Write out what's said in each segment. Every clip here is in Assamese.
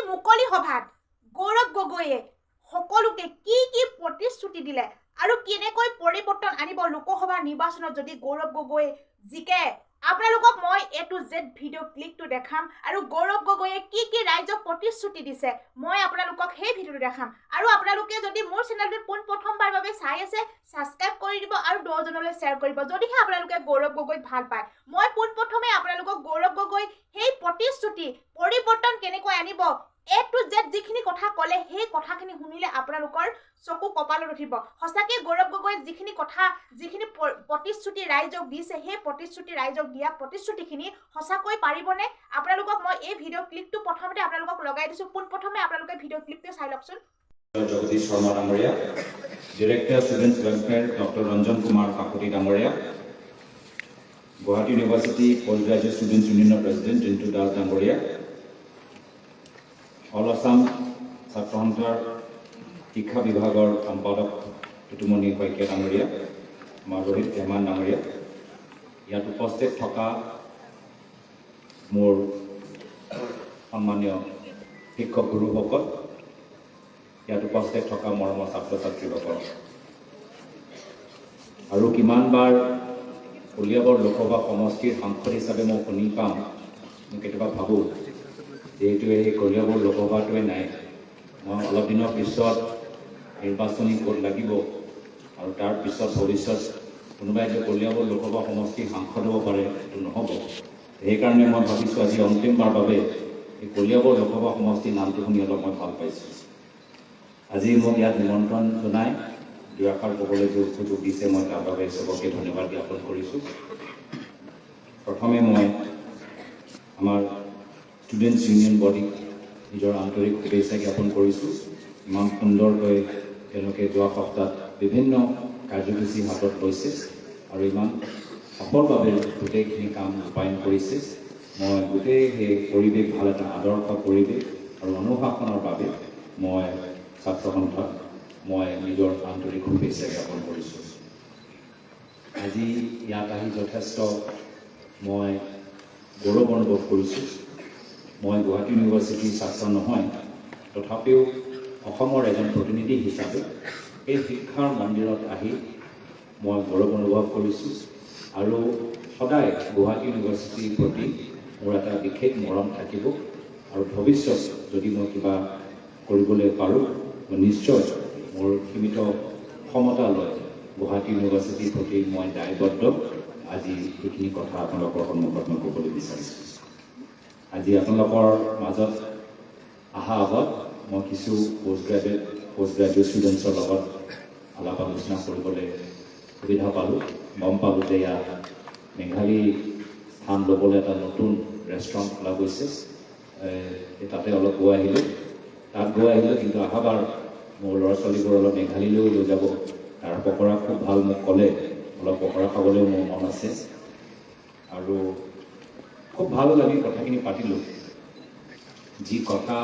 মুকলি সভাত গৌৰৱ গগৈয়ে সকলোকে কি প্ৰতিশ্ৰুতি দিলে আৰু কেনেকৈ পৰিৱৰ্তন আনিব লোকসভা নিৰ্বাচনত যদি গৌৰৱ গগৈ জিকে আপোনালোকক মই A to Z ভিডিঅ' ক্লিপটো দেখাম আৰু গৌৰৱ গগৈয়ে কি ৰাইজক প্ৰতিশ্ৰুতি দিছে মই আপোনালোকক সেই ভিডিঅ'টো দেখাম আৰু আপোনালোকে যদি মোৰ চেনেলটো প্ৰথমবাৰ বাবে চাই আছে সাবস্ক্ৰাইব কৰি দিব আৰু 10 জনলৈ শ্বেয়াৰ কৰিব যদিহে আপোনালোকে গৌৰৱ গগৈ ভাল পায় মই প্ৰথমে আপোনালোকক গৌৰৱ গগৈ সেই প্ৰতিশ্ৰুতি পৰিৱৰ্তন কেনেকৈ আনিব A to Z যিখিনি কথা ক'লে সেই কথাখিনি শুনিলে আপোনালোকৰ চকু কপালত উঠিব সঁচাকে গৌৰৱ গগৈ যিখিনি প্ৰতিশ্ৰুতি ৰাইজক দিছে সেই প্ৰতিশ্ৰুতি ৰাইজক দিয়া প্ৰতিশ্ৰুতিখিনি সঁচাকৈ পাৰিবনে আপোনালোকক মই এই ভিডিঅ' ক্লিপটো প্ৰথমতে আপোনালোকক লগাই দিছো প্ৰথমে আপোনালোকে ভিডিঅ' ক্লিপটো চাই লওকচোন জগদীশ শৰ্মা ডাঙৰীয়া director students welfare doctor Ranjan Kumar Kakati ডাঙৰীয়া Guwahati university post graduate students ইউনিয়নৰ প্ৰেচিডেণ্ট জিন্তু দাস ডাঙৰীয়া অল আসাম ছাত্ৰ সন্থাৰ শিক্ষা বিভাগৰ সম্পাদক টুটুমণি শইকীয়া ডাঙৰীয়া আমাৰ ৰোহিত ৰেহমান ডাঙৰীয়া ইয়াত উপস্থিত থকা মোৰ সন্মানীয় শিক্ষক গুৰুসকল ইয়াত উপস্থিত থকা মৰমৰ ছাত্ৰ ছাত্ৰীসকল আৰু কিমানবাৰ কলিয়াবৰ লোকসভা সমষ্টিৰ সাংসদ হিচাপে মই শুনি পাম মই কেতিয়াবা ভাবোঁ যিহেতু এই কলিয়াবৰ লোকসভাটোৱে নাই মই অলপ দিনৰ পিছত নিৰ্বাচনী ভোট লাগিব আৰু তাৰ পিছত ভৱিষ্যত কোনোবাই যে কলিয়াবৰ লোকসভা সমষ্টিৰ সাংসদ হ'ব পাৰে সেইটো নহ'ব সেইকাৰণে মই ভাবিছোঁ আজি অন্তিমবাৰ বাবে এই কলিয়াবৰ লোকসভা সমষ্টিৰ নামটো শুনি অলপ মই ভাল পাইছোঁ আজি মোক ইয়াত নিমন্ত্ৰণ জনাই দুআষাৰ ক'বলৈ সুযোগ দিছে মই তাৰ বাবে চবকে ধন্যবাদ জ্ঞাপন কৰিছোঁ প্ৰথমে মই আমাৰ ষ্টুডেণ্টছ ইউনিয়ন বডি নিজৰ আন্তৰিক শুভেচ্ছা জ্ঞাপন কৰিছোঁ ইমান সুন্দৰকৈ তেওঁলোকে যোৱা সপ্তাহত বিভিন্ন কাৰ্যসূচী হাতত লৈছে আৰু ইমান সফলভাৱে গোটেইখিনি কাম ৰূপায়ণ কৰিছে মই গোটেই সেই পৰিৱেশ ভাল এটা আদৰ্শ পৰিৱেশ আৰু অনুশাসনৰ বাবে মই ছাত্ৰ সন্থাক মই নিজৰ আন্তৰিক শুভেচ্ছা জ্ঞাপন কৰিছোঁ আজি ইয়াত আহি যথেষ্ট মই গৌৰৱ অনুভৱ কৰিছোঁ মই গুৱাহাটী ইউনিভাৰ্চিটিৰ ছাত্ৰ নহয় তথাপিও অসমৰ এজন প্ৰতিনিধি হিচাপে এই শিক্ষাৰ মন্দিৰত আহি মই গৌৰৱ অনুভৱ কৰিছোঁ আৰু সদায় গুৱাহাটী ইউনিভাৰ্চিটিৰ প্ৰতি মোৰ এটা বিশেষ মৰম থাকিব আৰু ভৱিষ্যত যদি মই কিবা কৰিবলৈ পাৰোঁ নিশ্চয় মোৰ সীমিত ক্ষমতা লৈ গুৱাহাটী ইউনিভাৰ্চিটিৰ প্ৰতি মই দায়বদ্ধ আজি এইখিনি কথা আপোনালোকৰ সন্মুখত মই ক'বলৈ বিচাৰিছোঁ আজি আপোনালোকৰ মাজত অহা আগত মই কিছু পোষ্ট গ্ৰেজুৱেট ষ্টুডেণ্টছৰ লগত আলাপ আলোচনা কৰিবলৈ সুবিধা পালোঁ গম পালোঁ যে ইয়াত মেঘালী স্থান ল'বলৈ এটা নতুন ৰেষ্টুৰেণ্ট খোলা গৈছে তাতে অলপ গৈ আহিলোঁ তাত গৈ আহিলোঁ কিন্তু অহাবাৰ মোৰ ল'ৰা ছোৱালীবোৰ অলপ মেঘালীলৈও লৈ যাব তাৰ পকৰা খুব ভাল মোক ক'লে অলপ পকৰা খাবলৈও মোৰ মন আছে আৰু খুব ভাল লাগি কথাখিনি পাতিলোঁ যি কথা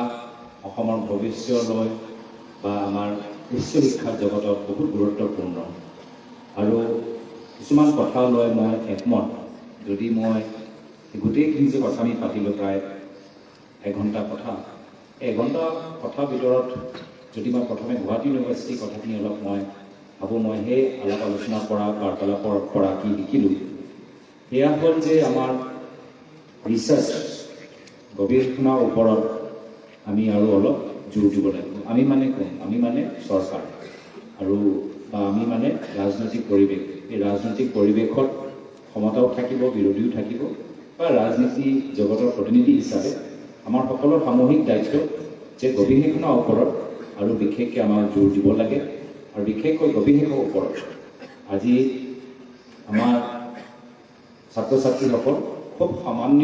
অসমৰ ভৱিষ্যতলৈ বা আমাৰ উচ্চ শিক্ষাৰ জগতত বহুত গুৰুত্বপূৰ্ণ আৰু কিছুমান কথা লৈ মই একমত যদি মই গোটেইখিনি যে কথা আমি পাতিলোঁ প্ৰায় এঘণ্টা কথাৰ ভিতৰত যদি মই প্ৰথমে গুৱাহাটী ইউনিভাৰ্চিটিৰ কথাখিনি অলপ মই ভাবোঁ মই সেই আলাপ আলোচনাৰ পৰা বাৰ্তালাপৰ পৰা কি শিকিলোঁ সেয়া হ'ল যে আমাৰ ৰিচাৰ্চ গৱেষণাৰ ওপৰত আমি আৰু অলপ জোৰ দিব লাগিব আমি মানে কোন আমি মানে চৰকাৰ আৰু বা আমি মানে ৰাজনৈতিক পৰিৱেশ এই ৰাজনৈতিক পৰিৱেশত ক্ষমতাও থাকিব বিৰোধীও থাকিব বা ৰাজনীতি জগতৰ প্ৰতিনিধি হিচাপে আমাৰ সকলৰ সামূহিক দায়িত্ব যে গৱেষণাৰ ওপৰত আৰু বিশেষকৈ আমাৰ জোৰ দিব লাগে আৰু বিশেষকৈ গৱেষণাৰ ওপৰত আজি আমাৰ ছাত্ৰ ছাত্ৰীসকল খুব সামান্য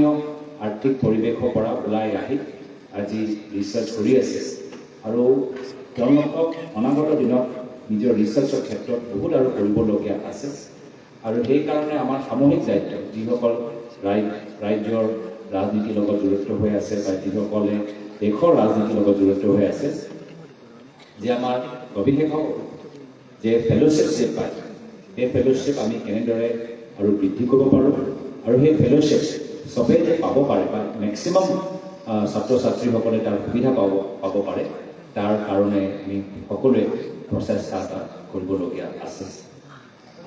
আৰ্থিক পৰিৱেশৰ পৰা ওলাই আহি আজি ৰিচাৰ্চ কৰি আছে আৰু তেওঁলোকক অনাগত দিনত নিজৰ ৰিচাৰ্চৰ ক্ষেত্ৰত বহুত আৰু কৰিবলগীয়া আছে আৰু সেইকাৰণে আমাৰ সামূহিক দায়িত্ব যিসকল ৰাজ্যৰ ৰাজনীতিৰ লগত জড়িত হৈ আছে বা যিসকলে দেশৰ ৰাজনীতিৰ লগত জড়িত হৈ আছে যে আমাৰ গৱেষক যে ফেলোশ্বিপ যে পায় সেই ফেলোশ্বিপ আমি কেনেদৰে আৰু বৃদ্ধি কৰিব পাৰোঁ আৰু সেই ফেলোশ্বিপ চবেই যে পাব পাৰে বা মেক্সিমাম ছাত্ৰ ছাত্ৰীসকলে তাৰ সুবিধা পাব পাৰে তাৰ কাৰণে আমি সকলোৱে প্ৰচেষ্টা এটা কৰিবলগীয়া আছে।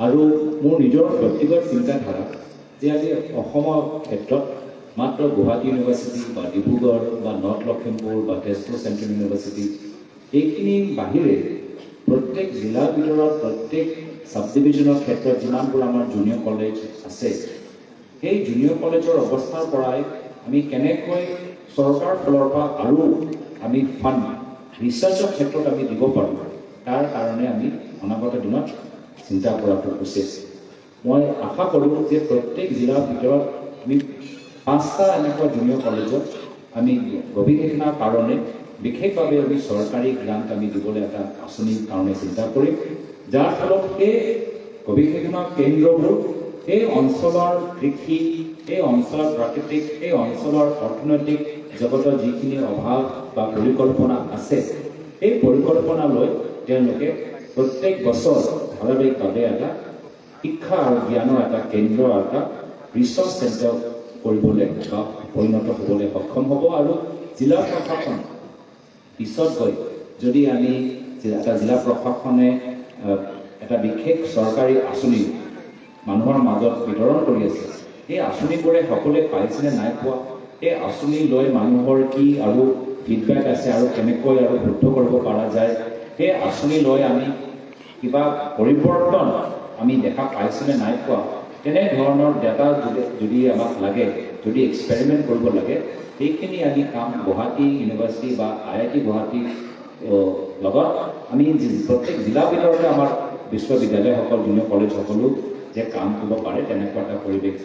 আৰু মোৰ নিজৰ ব্যক্তিগত চিন্তাধাৰা যে আজি অসমৰ ক্ষেত্ৰত মাত্ৰ গুৱাহাটী ইউনিভাৰ্চিটি বা ডিব্ৰুগড় বা নৰ্থ লখিমপুৰ বা তেজপুৰ চেণ্ট্ৰেল ইউনিভাৰ্চিটি এইখিনি বাহিৰে প্ৰত্যেক জিলাৰ ভিতৰত প্ৰত্যেক সাব ডিভিজনৰ ক্ষেত্ৰত যিমানবোৰ আমাৰ জুনিয়ৰ কলেজ আছে সেই জুনিয়ৰ কলেজৰ অৱস্থাৰ পৰাই আমি কেনেকৈ চৰকাৰৰ ফালৰ পৰা আৰু আমি ফাণ্ড ৰিচাৰ্চৰ ক্ষেত্ৰত আমি দিব পাৰোঁ তাৰ কাৰণে আমি অনাগত দিনত চিন্তা কৰাটো উচিত। মই আশা কৰোঁ যে প্ৰত্যেক জিলাৰ ভিতৰত আমি 5টা এনেকুৱা জুনিয়ৰ কলেজত আমি গৱেষণাৰ কাৰণে বিশেষভাৱে আমি চৰকাৰী গ্ৰাণ্ট আমি দিবলৈ এটা আঁচনিৰ কাৰণে চিন্তা কৰিম, যাৰ ফলত সেই গৱেষণা কেন্দ্ৰবোৰ সেই অঞ্চলৰ কৃষি, সেই অঞ্চলৰ প্ৰাকৃতিক, সেই অঞ্চলৰ অৰ্থনৈতিক জগতৰ যিখিনি অভাৱ বা পৰিকল্পনা আছে সেই পৰিকল্পনা লৈ তেওঁলোকে প্ৰত্যেক বছৰ ধাৰাবাহিকভাৱে এটা শিক্ষা আৰু জ্ঞানৰ এটা কেন্দ্ৰ এটা ৰিচাৰ্চ চেণ্টাৰ কৰিবলৈ বা পৰিণত হ'বলৈ সক্ষম হ'ব। আৰু জিলা প্ৰশাসন পিছত গৈ যদি আমি এটা জিলা প্ৰশাসনে এটা বিশেষ চৰকাৰী আঁচনি মানুহৰ মাজত বিতৰণ কৰি আছে, সেই আঁচনিবোৰে সকলোৱে পাইছেনে নাই পোৱা, সেই আঁচনি লৈ মানুহৰ কি আৰু ফিডবেক আছে আৰু কেনেকৈ আৰু শুদ্ধ কৰিব পৰা যায়, সেই আঁচনি লৈ আমি কিবা পৰিৱৰ্তন আমি দেখা পাইছেনে নাই পোৱা, তেনেধৰণৰ ডাটা যদি আমাক লাগে, যদি এক্সপেৰিমেণ্ট কৰিব লাগে, সেইখিনি আমি কাম গুৱাহাটী ইউনিভাৰ্চিটি বা IIT গুৱাহাটীৰ লগত আমি প্ৰত্যেক জিলাৰ ভিতৰতে আমাৰ বিশ্ববিদ্যালয়সকল জুনিয়ৰ কলেজসকলো যে কাম কৰিব পাৰে তেনেকুৱা এটা পৰিৱেশ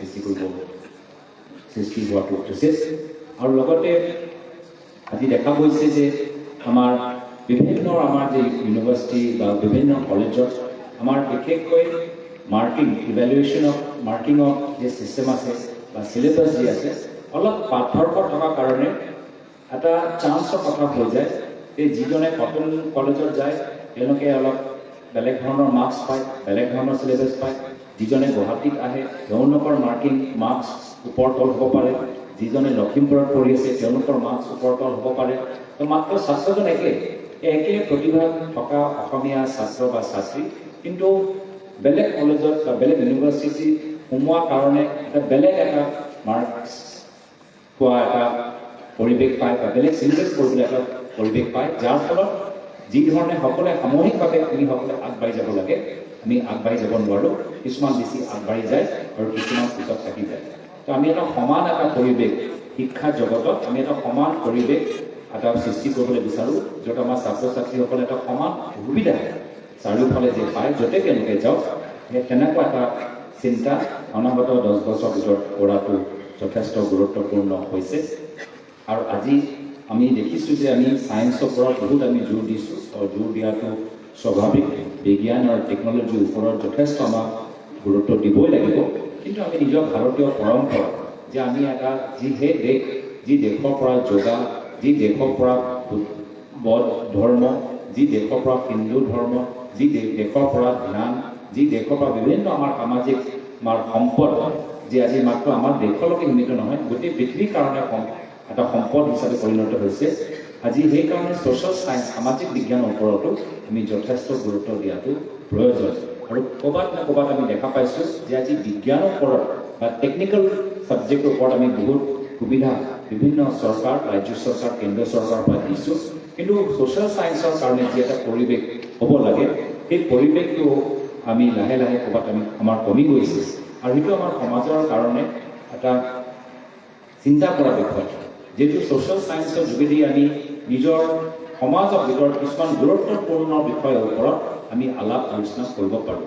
সৃষ্টি হোৱাটো উচিত। আৰু লগতে আজি দেখা গৈছে যে আমাৰ বিভিন্ন আমাৰ যে ইউনিভাৰ্চিটি বা বিভিন্ন কলেজত আমাৰ বিশেষকৈ মাৰ্কিঙৰ যে ছিষ্টেম আছে বা চিলেবাছ যি আছে অলপ পাৰ্থক্য থকাৰ কাৰণে এটা চান্সৰ কথা হৈ যায় এই যিজনে কটন কলেজত যায় তেওঁলোকে অলপ বেলেগ ধৰণৰ মাৰ্কছ পায়, বেলেগ ধৰণৰ চিলেবাছ পায়, যিজনে গুৱাহাটীত আহে তেওঁলোকৰ মাৰ্কছ ওপৰ তল হ'ব পাৰে, যিজনে লখিমপুৰত পঢ়ি আছে তেওঁলোকৰ মাৰ্কছ ওপৰ তল হ'ব পাৰে। তো মাত্ৰ ছাত্ৰজন একে প্ৰতিভা থকা অসমীয়া ছাত্ৰ বা ছাত্ৰী, কিন্তু বেলেগ কলেজত বা বেলেগ ইউনিভাৰ্চিটি সোমোৱাৰ কাৰণে এটা বেলেগ এটা মাৰ্কছ পোৱা এটা পৰিৱেশ পায় বা বেলেগ চিলেবাছ পঢ়িবলৈ এটা পৰিৱেশ পায়, যাৰ ফলত যি ধৰণে সকলোৱে সামূহিকভাৱে আমি সকলোৱে আগবাঢ়ি যাব লাগে আমি আগবাঢ়ি যাব নোৱাৰোঁ, কিছুমান বেছি আগবাঢ়ি যায় আৰু কিছুমান পিছত থাকি যায়। তো আমি এটা সমান এটা পৰিৱেশ শিক্ষা জগতত আমি এটা সমান পৰিৱেশ এটা সৃষ্টি কৰিবলৈ বিচাৰোঁ, য'ত আমাৰ ছাত্ৰ ছাত্ৰীসকলে এটা সমান সুবিধা চাৰিওফালে যে পায় য'তে তেওঁলোকে যাওক, সেই তেনেকুৱা এটা চিন্তা অনাগত 10 বছৰ ভিতৰত কৰাটো যথেষ্ট গুৰুত্বপূৰ্ণ হৈছে। আৰু আজি আমি দেখিছোঁ যে আমি ছায়েন্সৰ ওপৰত বহুত আমি জোৰ দিছোঁ আৰু জোৰ দিয়াটো স্বাভাৱিক, বিজ্ঞান আৰু টেকন'লজিৰ ওপৰত যথেষ্ট আমাক গুৰুত্ব দিবই লাগিব। কিন্তু আমি নিজৰ ভাৰতীয় পৰম্পৰা যে আমি এটা যি দেশৰ পৰা যোগা, যি দেশৰ পৰা বৌদ্ধ ধৰ্ম, যি দেশৰ পৰা হিন্দু ধৰ্ম, যি দেশৰ পৰা ধ্যান, যি দেশৰ পৰা বিভিন্ন আমাৰ সামাজিক আমাৰ সম্পদ যে আজি মাত্ৰ আমাৰ দেশলৈকে সীমিত নহয়, গোটেই পৃথিৱীৰ কাৰণে এটা সম্পদ হিচাপে পৰিণত হৈছে। আজি সেইকাৰণে ছ'চিয়েল ছায়েন্স সামাজিক বিজ্ঞানৰ ওপৰতো আমি যথেষ্ট গুৰুত্ব দিয়াটো প্ৰয়োজন। আৰু ক'ৰবাত না ক'ৰবাত আমি দেখা পাইছোঁ যে আজি বিজ্ঞানৰ ওপৰত বা টেকনিকেল ছাবজেক্টৰ ওপৰত আমি বহুত সুবিধা বিভিন্ন চৰকাৰ, ৰাজ্য চৰকাৰ, কেন্দ্ৰীয় চৰকাৰৰ পৰা দিছোঁ, কিন্তু ছ'চিয়েল ছায়েন্সৰ কাৰণে যি এটা পৰিৱেশ হ'ব লাগে সেই পৰিৱেশটো আমি লাহে লাহে ক'ৰবাত আমাৰ কমি গৈছে। আৰু সেইটো আমাৰ সমাজৰ কাৰণে এটা চিন্তা কৰা বিষয়, যিহেতু ছ'চিয়েল ছায়েন্সৰ যোগেদি আমি নিজৰ সমাজৰ ভিতৰত কিছুমান গুৰুত্বপূৰ্ণ বিষয়ৰ ওপৰত আমি আলাপ আলোচনা কৰিব পাৰোঁ।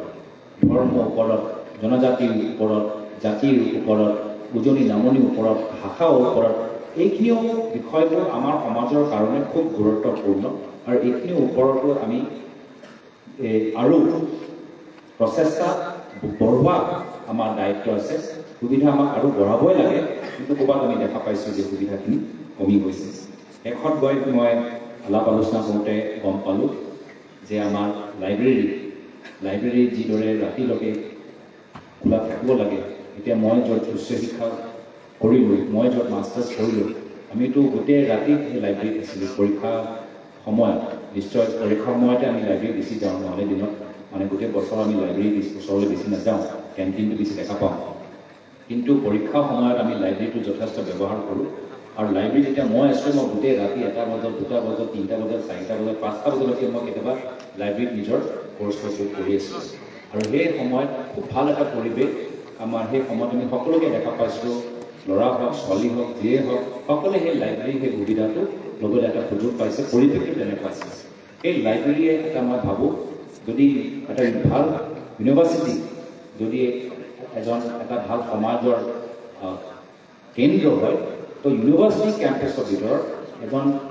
ধৰ্মৰ ওপৰত, জনজাতিৰ ওপৰত, জাতিৰ ওপৰত, উজনি নামনিৰ ওপৰত, ভাষাৰ ওপৰত, এইখিনিও বিষয়বোৰ আমাৰ সমাজৰ কাৰণে খুব গুৰুত্বপূৰ্ণ। আৰু এইখিনিৰ ওপৰতো আমি আৰু প্ৰচেষ্টা বঢ়োৱা আমাৰ দায়িত্ব আছে। সুবিধা আমাক আৰু বঢ়াবই লাগে, কিন্তু ক'ৰবাত আমি দেখা পাইছোঁ যে সুবিধাখিনি কমি গৈছে। শেষত গৈ মই আলাপ আলোচনা কৰোঁতে গম পালোঁ যে আমাৰ লাইব্ৰেৰী যিদৰে ৰাতিলৈকে খোলা থাকিব লাগে, এতিয়া মই য'ত উচ্চ শিক্ষা কৰিলোঁ, মই য'ত মাষ্টাৰ্ছ কৰিলোঁ, আমিতো গোটেই ৰাতি সেই লাইব্ৰেৰীত আছিলোঁ পৰীক্ষা সময়ত নিশ্চয় পৰীক্ষাৰ সময়তে আমি লাইব্ৰেৰীত বেছি যাওঁ নহ'লে দিনত মানে গোটেই বছৰ আমি লাইব্ৰেৰী ওচৰলৈ বেছি নাযাওঁ কেণ্টিনটো বেছি দেখা পাওঁ কিন্তু পৰীক্ষাৰ সময়ত আমি লাইব্ৰেৰীটো যথেষ্ট ব্যৱহাৰ কৰোঁ আৰু লাইব্ৰেৰী যেতিয়া মই আছোঁ মই গোটেই ৰাতি 1টা বজাত 2টা বজাত 3টা বজাত 4টা বজাত 5টা বজালৈকে মই কেতিয়াবা লাইব্ৰেৰীত নিজৰ কৰ্চবোৰ পঢ়ি আছিলোঁ আৰু সেই সময়ত খুব ভাল এটা পৰিৱেশ আমাৰ সেই সময়ত আমি সকলোকে দেখা পাইছিলোঁ ল'ৰা হওক ছোৱালী হওক যিয়ে হওক সকলোৱে সেই লাইব্ৰেৰী সেই সুবিধাটো ল'বলৈ এটা সুযোগ পাইছে পৰিৱেশটো তেনেকুৱা আছে এই লাইব্ৰেৰীয়ে এটা মই ভাবোঁ যদি এটা ভাল ইউনিভাৰ্চিটি যদি এটা ভাল সমাজৰ কেন্দ্ৰ হয় তো ইউনিভাৰ্চিটি কেম্পাছৰ ভিতৰত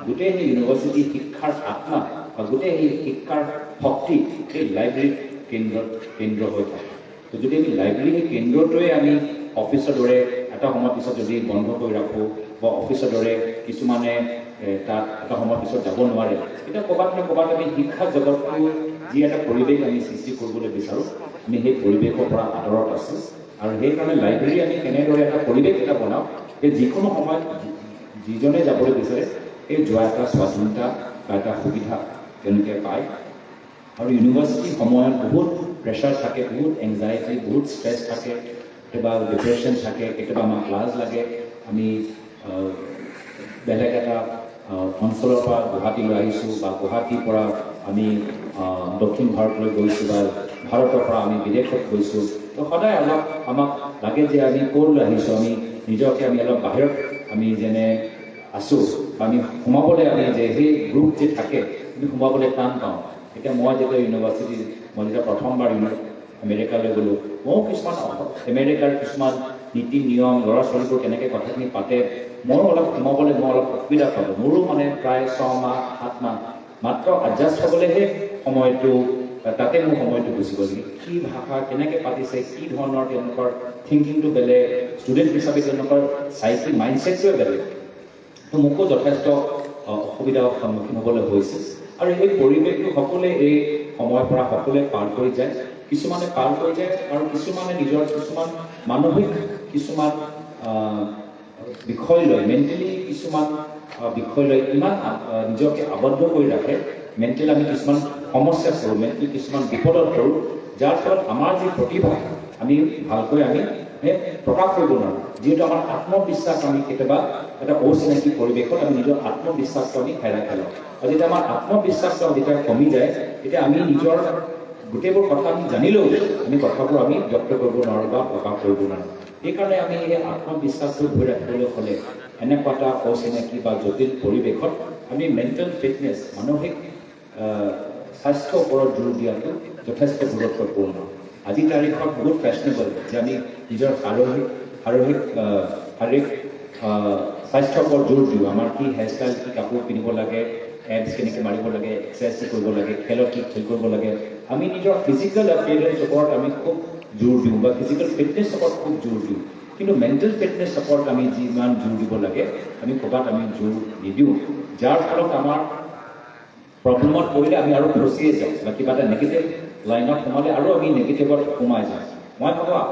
গোটেই সেই ইউনিভাৰ্চিটি শিক্ষাৰ আত্মা বা গোটেই সেই শিক্ষাৰ শক্তি সেই লাইব্ৰেৰীৰ কেন্দ্ৰ হৈ থাকে তো যদি আমি লাইব্ৰেৰী সেই কেন্দ্ৰটোৱে আমি অফিচৰ দৰে এটা সময়ৰ পিছত যদি বন্ধ কৰি ৰাখোঁ বা অফিচৰ দৰে কিছুমানে তাত এটা সময়ৰ পিছত যাব নোৱাৰে তেতিয়া ক'ৰবাত নহয় ক'ৰবাত আমি শিক্ষা জগতটো যি এটা পৰিৱেশ আমি সৃষ্টি কৰিবলৈ বিচাৰোঁ আমি সেই পৰিৱেশৰ পৰা আঁতৰত আছোঁ আৰু সেইকাৰণে লাইব্ৰেৰী আমি কেনেদৰে এটা পৰিৱেশ এটা বনাওঁ যে যিকোনো সময়ত যিজনে যাবলৈ বিচাৰে সেই যোৱা এটা স্বাধীনতা বা এটা সুবিধা তেওঁলোকে পায় আৰু ইউনিভাৰ্চিটিৰ সময়ত বহুত প্ৰেছাৰ থাকে বহুত এংজাইটি বহুত ষ্ট্ৰেছ থাকে কেতিয়াবা ডিপ্ৰেশ্যন থাকে কেতিয়াবা আমাৰ ক্লাছ লাগে আমি বেলেগ এটা অঞ্চলৰ পৰা গুৱাহাটীলৈ আহিছোঁ বা গুৱাহাটীৰ পৰা আমি দক্ষিণ ভাৰতলৈ গৈছোঁ বা ভাৰতৰ পৰা আমি বিদেশত গৈছোঁ তো সদায় অলপ আমাক লাগে যে আমি ক'লৈ আহিছোঁ আমি নিজকে আমি অলপ বাহিৰত আমি যেনে আছোঁ বা আমি সোমাবলৈ আমি যে সেই গ্ৰুপ যে থাকে আমি সোমাবলৈ টান পাওঁ এতিয়া মই যেতিয়া ইউনিভাৰ্চিটি মই যেতিয়া প্ৰথমবাৰ আমেৰিকালৈ গ'লোঁ ময়ো কিছুমান আমেৰিকাৰ কিছুমান নীতি নিয়ম ল'ৰা ছোৱালীবোৰ কেনেকৈ কথাখিনি পাতে ময়ো অলপ সোমাবলৈ মই অলপ অসুবিধা পালোঁ মোৰো মানে প্ৰায় 6 মাহ 7 মাহ মাত্ৰ এডজাষ্ট হ'বলৈহে সময়টো তাতে মোৰ সময়টো গুচি গ'ল কি ভাষা কেনেকৈ পাতিছে কি ধৰণৰ তেওঁলোকৰ থিংকিংটো বেলেগ ষ্টুডেণ্ট হিচাপে তেওঁলোকৰ চাইকি মাইণ্ডছেটটোৱে বেলেগ তো মোকো যথেষ্ট অসুবিধাৰ সন্মুখীন হ'বলৈ হৈছে আৰু এই পৰিৱেশটো সকলোৱে এই সময়ৰ পৰা সকলোৱে পাৰ কৰি যায় কিছুমানে পাৰ কৰি যায় আৰু কিছুমানে নিজৰ কিছুমান মানসিক কিছুমান বিষয় লৈ মেণ্টেলি কিছুমান বিষয় লৈ ইমান নিজকে আবদ্ধ কৰি ৰাখে মেণ্টেলি আমি কিছুমান সমস্যা কৰোঁ মেণ্টেলি কিছুমান বিপদত পৰোঁ যাৰ ফলত আমাৰ যি প্ৰতিভা আমি ভালকৈ আমি প্ৰকাশ কৰিব নোৱাৰোঁ যিহেতু আমাৰ আত্মবিশ্বাস আমি কেতিয়াবা এটা অচিনাকি পৰিৱেশত আমি নিজৰ আত্মবিশ্বাসটো আমি হেৰাই পেলাওঁ আৰু যেতিয়া আমাৰ আত্মবিশ্বাসটো যেতিয়া কমি যায় তেতিয়া আমি নিজৰ গোটেইবোৰ কথা আমি জানিলেও আমি কথাবোৰ আমি ব্যক্ত কৰিব নোৱাৰোঁ বা প্ৰকাশ কৰিব নোৱাৰোঁ সেইকাৰণে আমি এই আত্মবিশ্বাসটো ধৰি ৰাখিবলৈ হ'লে এনেকুৱা এটা অচিনাকি বা জটিল পৰিৱেশত আমি মেণ্টেল ফিটনেছ মানসিক স্বাস্থ্যৰ ওপৰত জোৰ দিয়াটো যথেষ্ট গুৰুত্বপূৰ্ণ আজিৰ তাৰিখত বহুত ফেশ্বনেবল যে আমি নিজৰ শাৰীৰিক স্বাস্থ্যৰ ওপৰত জোৰ দিওঁ আমাৰ কি হেয়াৰষ্টাইল কি কাপোৰ পিন্ধিব লাগে এপছ কেনেকৈ মাৰিব লাগে এক্সাৰচাইজ কৰিব লাগে খেলত কি খেল কৰিব লাগে আমি নিজৰ ফিজিকেল এপিয়াৰেঞ্চৰ ওপৰত আমি খুব জোৰ দিওঁ বা ফিজিকেল ফিটনেছৰ ওপৰত খুব জোৰ দিওঁ কিন্তু মেণ্টেল ফিটনেছ ওপৰত আমি যিমান জোৰ দিব লাগে আমি ক'ৰবাত আমি জোৰ নিদিওঁ যাৰ ফলত আমাৰ প্ৰব্লেমত পৰিলে আমি আৰু ফচিয়ে যাওঁ বা কিবা এটা নেগেটিভ লাইনত সোমালে আৰু আমি নেগেটিভত সোমাই যাওঁ মই ভাবোঁ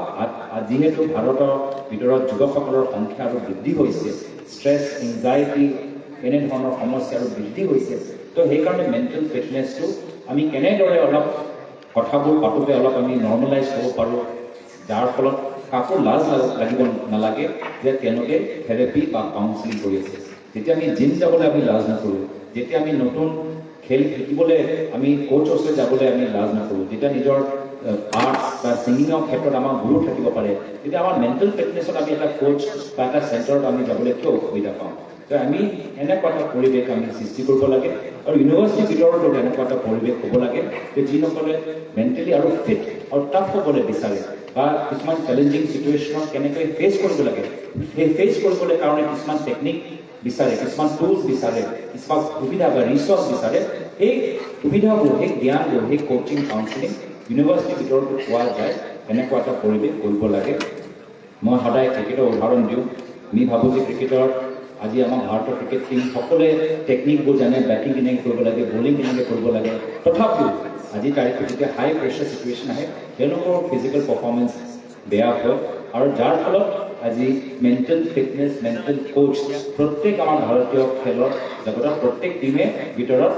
যিহেতু ভাৰতৰ ভিতৰত যুৱকসকলৰ সংখ্যা আৰু বৃদ্ধি হৈছে ষ্ট্ৰেছ এংজাইটি এনেধৰণৰ সমস্যা আৰু বৃদ্ধি হৈছে তো সেইকাৰণে মেণ্টেল ফিটনেছটো আমি কেনেদৰে অলপ কথাবোৰ পাতোঁতে অলপ আমি নৰ্মেলাইজ হ'ব পাৰোঁ যাৰ ফলত কাকো লাজ লাগিব নালাগে যে তেওঁলোকে থেৰাপি বা কাউন্সিলিং কৰি আছে যেতিয়া আমি জিম যাবলৈ আমি লাজ নকৰোঁ যেতিয়া আমি নতুন খেল শিকিবলৈ আমি কোচ ওচৰলৈ যাবলৈ আমি লাজ নকৰোঁ যেতিয়া নিজৰ আৰ্টছ বা ছিংগিঙৰ ক্ষেত্ৰত আমাৰ গুৰু থাকিব পাৰে তেতিয়া আমাৰ মেণ্টেল ফিটনেছত আমি এটা কোচ বা এটা চেণ্টাৰত আমি যাবলৈ কিয় অসুবিধা পাওঁ তো আমি এনেকুৱা এটা পৰিৱেশ আমি সৃষ্টি কৰিব লাগে আৰু ইউনিভাৰ্চিটিৰ ভিতৰতো এনেকুৱা এটা পৰিৱেশ হ'ব লাগে যে যিসকলে মেণ্টেলি আৰু ফিট আৰু টাফ হ'বলৈ বিচাৰে বা কিছুমান চেলেঞ্জিং চিটুৱেশ্যনত কেনেকৈ ফেচ কৰিব লাগে সেই ফেচ কৰিবলৈ কাৰণে কিছুমান টেকনিক বিচাৰে কিছুমান টুলছ বিচাৰে কিছুমান সুবিধা বা ৰিচৰ্চ বিচাৰে সেই সুবিধাবোৰ সেই জ্ঞানবোৰ সেই কোচিং কাউন্সিলিং ইউনিভাৰ্চিটিৰ ভিতৰতো পোৱা যায় এনেকুৱা এটা পৰিৱেশ কৰিব লাগে মই সদায় ক্ৰিকেটৰ উদাহৰণ দিওঁ আমি ভাবোঁ যে ক্ৰিকেটৰ আজি আমাৰ ভাৰতৰ ক্ৰিকেট টীম সকলোৱে টেকনিকবোৰ জানে বেটিং কেনেকৈ কৰিব লাগে বলিং কেনেকৈ কৰিব লাগে তথাপিও আজিৰ তাৰিখত যেতিয়া হাই প্ৰেছাৰ চিটুৱেশ্যন আহে তেওঁলোকৰ ফিজিকেল পাৰফৰ্মেঞ্চ বেয়া হয় আৰু যাৰ ফলত আজি মেণ্টেল ফিটনেছ মেণ্টেল কোচ প্ৰত্যেক আমাৰ ভাৰতীয় খেলৰ জগতৰ প্ৰত্যেক টিমে ভিতৰত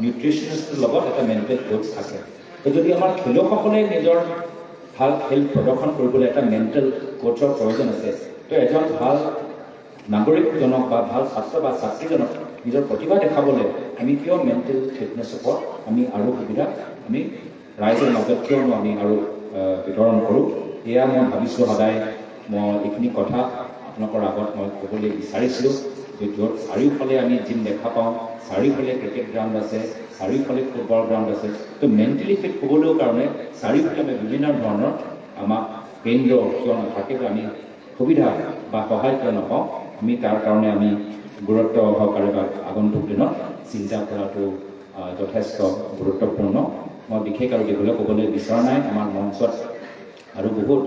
নিউট্ৰিচনিষ্টৰ লগত এটা মেণ্টেল কোচ থাকে তো যদি আমাৰ খেলুৱৈসকলে নিজৰ ভাল খেল প্ৰদৰ্শন কৰিবলৈ এটা মেণ্টেল কোচৰ প্ৰয়োজন আছে তো এজন ভাল নাগৰিকজনক বা ভাল ছাত্ৰ বা ছাত্ৰীজনক নিজৰ প্ৰতিভা দেখাবলৈ আমি কিয় মেণ্টেল ফিটনেছৰ ওপৰত আমি আৰু সুবিধা আমি ৰাইজৰ মাজত কিয়নো আমি আৰু বিতৰণ কৰোঁ এয়া মই ভাবিছোঁ সদায় মই এইখিনি কথা আপোনালোকৰ আগত মই ক'বলৈ বিচাৰিছিলোঁ যে য'ত চাৰিওফালে আমি জিম দেখা পাওঁ চাৰিওফালে ক্ৰিকেট গ্ৰাউণ্ড আছে চাৰিওফালে ফুটবল গ্ৰাউণ্ড আছে তো মেণ্টেলি ফিট হ'বলৈও কাৰণে চাৰিওফালে আমি বিভিন্ন ধৰণৰ আমাক কেন্দ্ৰ কিয় নাথাকে আমি সুবিধা বা সহায় কিয় নাপাওঁ আমি তাৰ কাৰণে আমি গুৰুত্ব সহকাৰে বা আগন্তুক দিনত চিন্তা কৰাটো যথেষ্ট গুৰুত্বপূৰ্ণ মই বিশেষ আৰু দীঘলীয়া ক'বলৈ বিচৰা নাই আমাৰ মঞ্চত আৰু বহুত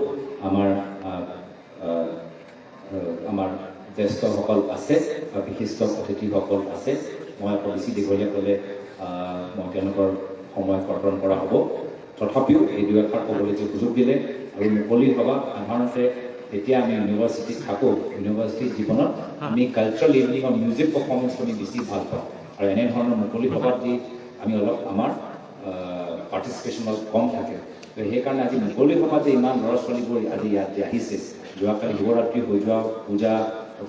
আমাৰ জ্যেষ্ঠসকল আছে বা বিশিষ্ট অতিথিসকল আছে মই আকৌ বেছি দীঘলীয়া ক'লে মই তেওঁলোকৰ সময় কৰ্তন কৰা হ'ব তথাপিও এই দুই এষাৰ ক'বলৈ যে সুযোগ দিলে আৰু মুকলি সভা সাধাৰণতে যেতিয়া আমি ইউনিভাৰ্চিটিত থাকোঁ ইউনিভাৰ্চিটিৰ জীৱনত আমি কালচাৰেল ইভিনিং বা মিউজিক পাৰফৰ্মেঞ্চ আমি বেছি ভাল পাওঁ আৰু এনেধৰণৰ মুকলি সভাত যি আমি অলপ আমাৰ পাৰ্টিচিপেশ্যন অলপ কম থাকে তো সেইকাৰণে আজি মুকলি সভাত যে ইমান ল'ৰা ছোৱালীবোৰ আজি ইয়াত যে আহিছে যোৱাকালি শিৱৰাত্ৰি হৈ যোৱা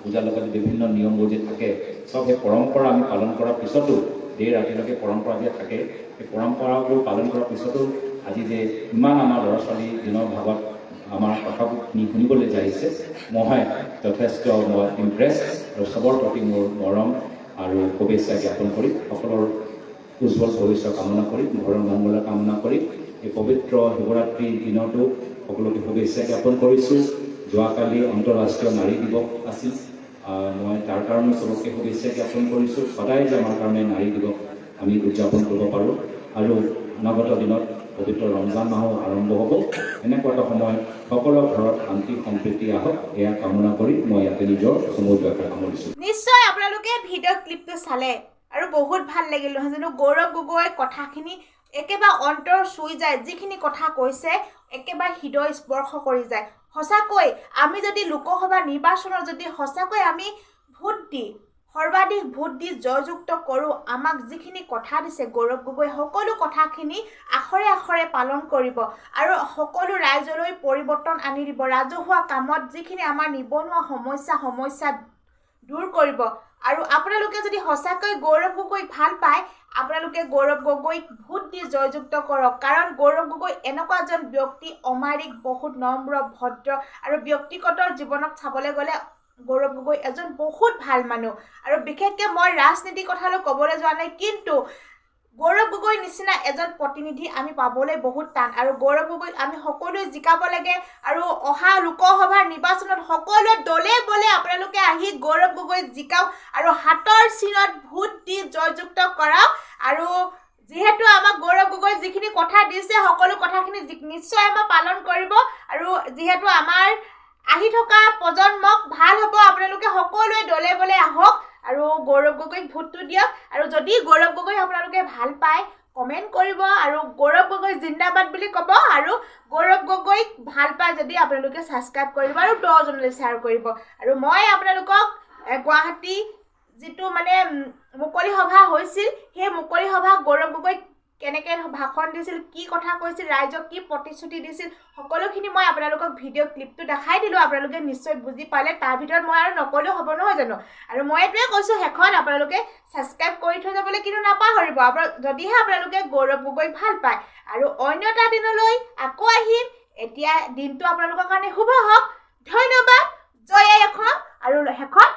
পূজাৰ লগত বিভিন্ন নিয়মবোৰ যে থাকে চব সেই পৰম্পৰা আমি পালন কৰাৰ পিছতো দেৰি ৰাতিলৈকে পৰম্পৰা যে থাকে সেই পৰম্পৰাবোৰ পালন কৰাৰ পিছতো আজি যে ইমান আমাৰ ল'ৰা ছোৱালী দিনৰ ভাগত আমাৰ কথাবোৰ শুনিবলৈ যাইছে মই যথেষ্ট মই ইম্প্ৰেছ আৰু চবৰ প্ৰতি মোৰ মৰম আৰু শুভেচ্ছা জ্ঞাপন কৰি সকলৰ উজ্জ্বল ভৱিষ্যত কামনা কৰি ঘৰৰ মংগলৰ কামনা কৰি এই পবিত্ৰ শিৱৰাত্ৰিৰ দিনতো সকলোকে শুভেচ্ছা জ্ঞাপন কৰিছোঁ যোৱাকালি আন্তঃৰাষ্ট্ৰীয় নাৰী দিৱস আছিল মই তাৰ কাৰণে চবকে শুভেচ্ছা জ্ঞাপন কৰিছোঁ সদায় যে আমাৰ কাৰণে নাৰী দিৱস আমি উদযাপন কৰিব পাৰোঁ আৰু অনাগত দিনত পবিত্ৰ ৰমজান মাহো আৰম্ভ হ'ব এনেকুৱা এটা সময় সকলো ঘৰত শান্তি সম্প্ৰীতি আহক এয়া কামনা কৰি মই ইয়াতে নিজৰ চমু দুআষাৰ সামৰিছোঁ নিশ্চয় আপোনালোকে ভিডিঅ' ক্লিপটো চালে আৰু বহুত ভাল লাগিল নহয় জানো গৌৰৱ গগৈৰ কথাখিনি একেবাৰে অন্তৰ চুই যায় যিখিনি কথা কৈছে একেবাৰে হৃদয় স্পৰ্শ কৰি যায় সঁচাকৈ আমি যদি লোকসভা নিৰ্বাচনত যদি সঁচাকৈ আমি সৰ্বাধিক ভোট দি জয়যুক্ত কৰোঁ আমাক যিখিনি কথা দিছে গৌৰৱ গগৈ সকলো কথাখিনি আখৰে আখৰে পালন কৰিব আৰু সকলো ৰাইজলৈ পৰিৱৰ্তন আনি দিব ৰাজহুৱা কামত যিখিনি আমাৰ নিবনুৱা সমস্যা দূৰ কৰিব আৰু আপোনালোকে যদি সঁচাকৈ গৌৰৱ গগৈক ভাল পায় আপোনালোকে গৌৰৱ গগৈক ভোট দি জয়যুক্ত কৰক কাৰণ গৌৰৱ গগৈ এনেকুৱা এজন ব্যক্তি অমায়িক বহুত নম্ৰ ভদ্ৰ আৰু ব্যক্তিগত জীৱনত চাবলৈ গ'লে গৌৰৱ গগৈ এজন বহুত ভাল মানুহ আৰু বিশেষকৈ মই ৰাজনীতিৰ কথালৈ ক'বলৈ যোৱা নাই কিন্তু গৌৰৱ গগৈৰ নিচিনা এজন প্ৰতিনিধি আমি পাবলৈ বহুত টান আৰু গৌৰৱ গগৈক আমি সকলোৱে জিকাব লাগে আৰু অহা লোকসভাৰ নিৰ্বাচনত সকলোৱে দলে বলে আপোনালোকে আহি গৌৰৱ গগৈক জিকাওক আৰু হাতৰ চিনত ভোট দি জয়যুক্ত কৰাওক আৰু যিহেতু আমাক গৌৰৱ গগৈ যিখিনি কথা দিছে সকলো কথাখিনি নিশ্চয় আমাৰ পালন কৰিব আৰু যিহেতু আমাৰ আহি থকা প্ৰজন্মক ভাল হ'ব আপোনালোকে সকলোৱে দলে বলে আহক আৰু গৌৰৱ গগৈক ভোটটো দিয়ক আৰু যদি গৌৰৱ গগৈ আপোনালোকে ভাল পায় কমেণ্ট কৰিব আৰু গৌৰৱ গগৈ জিন্দাবাদ বুলি ক'ব আৰু গৌৰৱ গগৈক ভাল পায় যদি আপোনালোকে ছাবস্ক্ৰাইব কৰিব আৰু 10 জনলৈ শ্বেয়াৰ কৰিব আৰু মই আপোনালোকক গুৱাহাটী যিটো মানে মুকলি সভা হৈছিল সেই মুকলি সভা গৌৰৱ গগৈক কেনেকৈ ভাষণ দিছিল কি কথা কৈছিল ৰাইজক কি প্ৰতিশ্ৰুতি দিছিল সকলোখিনি মই আপোনালোকক ভিডিঅ' ক্লিপটো দেখাই দিলোঁ আপোনালোকে নিশ্চয় বুজি পালে তাৰ ভিতৰত মই আৰু নকলেও হ'ব নহয় জানো আৰু মই এইটোৱে কৈছোঁ শেষত আপোনালোকে ছাবস্ক্ৰাইব কৰি থৈ যাবলৈ কিন্তু নাপাহৰিব যদিহে আপোনালোকে গৌৰৱ গগৈক ভাল পায় আৰু অন্য এটা দিনলৈ আকৌ আহিম এতিয়া দিনটো আপোনালোকৰ কাৰণে শুভ হওক ধন্যবাদ জয় আই অসম আৰু শেষত